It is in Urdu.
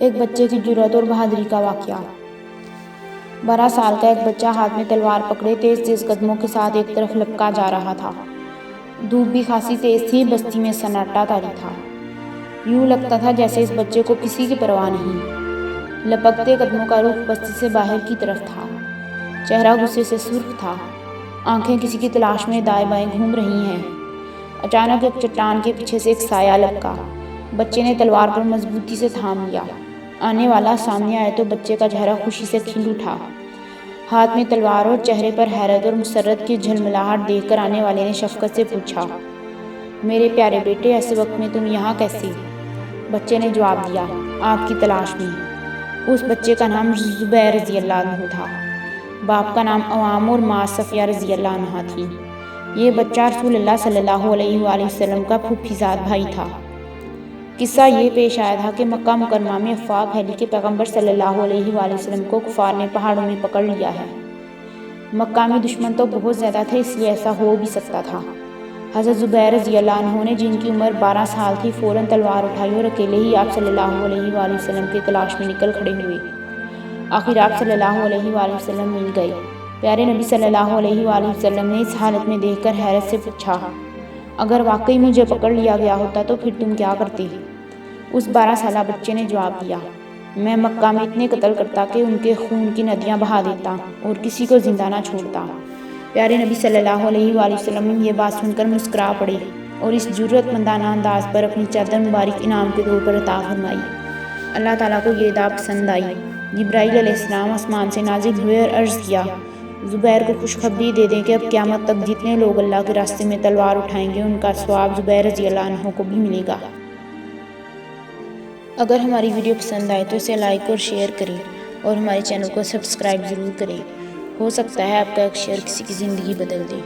ایک بچے کی جرأت اور بہادری کا واقعہ۔ 12 سال کا ایک بچہ ہاتھ میں تلوار پکڑے تیز تیز قدموں کے ساتھ ایک طرف لپکا جا رہا تھا۔ دھوپ بھی خاصی تیز تھی، بستی میں سناٹا طاری تھا۔ یوں لگتا تھا جیسے اس بچے کو کسی کی پرواہ نہیں۔ لپکتے قدموں کا رخ بستی سے باہر کی طرف تھا۔ چہرہ غصے سے سرخ تھا، آنکھیں کسی کی تلاش میں دائیں بائیں گھوم رہی ہیں۔ اچانک ایک چٹان کے پیچھے سے ایک سایہ لپکا۔ بچے نے تلوار پر مضبوطی سے تھام لیا۔ آنے والا سامنے آئے تو بچے کا چہرہ خوشی سے کھل اٹھا۔ ہاتھ میں تلوار اور چہرے پر حیرت اور مسرت کی جھلملاہٹ دیکھ کر آنے والے نے شفقت سے پوچھا، میرے پیارے بیٹے، ایسے وقت میں تم یہاں کیسے؟ بچے نے جواب دیا، آپ کی تلاش میں۔ اس بچے کا نام زبیر رضی اللہ عنہ تھا۔ باپ کا نام عوام اور ماں صفیہ رضی اللہ عنہا تھی۔ یہ بچہ رسول اللہ صلی اللہ علیہ وآلہ وسلم کا پھوپھیزاد بھائی تھا۔ قصہ یہ پیش آیا تھا کہ مکہ مکرمہ میں افواہ پھیلی کہ پیغمبر صلی اللہ علیہ وآلہ وسلم کو کفار نے پہاڑوں میں پکڑ لیا ہے۔ مکہ میں دشمن تو بہت زیادہ تھے، اس لیے ایسا ہو بھی سکتا تھا۔ حضرت زبیر رضی اللہ عنہ نے، جن کی عمر 12 سال تھی، فوراً تلوار اٹھائی اور اکیلے ہی آپ صلی اللہ علیہ وآلہ وسلم کی تلاش میں نکل کھڑے ہوئے۔ آخر آپ صلی اللہ علیہ وآلہ وسلم مل گئے۔ پیارے نبی صلی اللہ علیہ وآلہ وسلم نے اس حالت میں دیکھ کر حیرت سے پوچھا، اگر واقعی مجھے پکڑ لیا گیا ہوتا تو پھر تم کیا کرتے؟ اس 12 سالہ بچے نے جواب دیا، میں مکہ میں اتنے قتل کرتا کہ ان کے خون کی ندیاں بہا دیتا اور کسی کو زندہ نہ چھوڑتا۔ پیارے نبی صلی اللہ علیہ وآلہ وسلم یہ بات سن کر مسکرا پڑے اور اس جرأت مندانہ انداز پر اپنی چادر مبارک انعام کے طور پر عطا فرمائی۔ اللہ تعالیٰ کو یہ ادا پسند آئی۔ جبرائیل علیہ السلام آسمان سے نازل ہوئے اور عرض کیا، زبیر کو خوشخبری دے دیں کہ اب قیامت تک جتنے لوگ اللہ کے راستے میں تلوار اٹھائیں گے ان کا ثواب زبیر رضی اللہ عنہ کو بھی ملے گا۔ اگر ہماری ویڈیو پسند آئے تو اسے لائک اور شیئر کریں اور ہمارے چینل کو سبسکرائب ضرور کریں۔ ہو سکتا ہے آپ کا ایک شیئر کسی کی زندگی بدل دے۔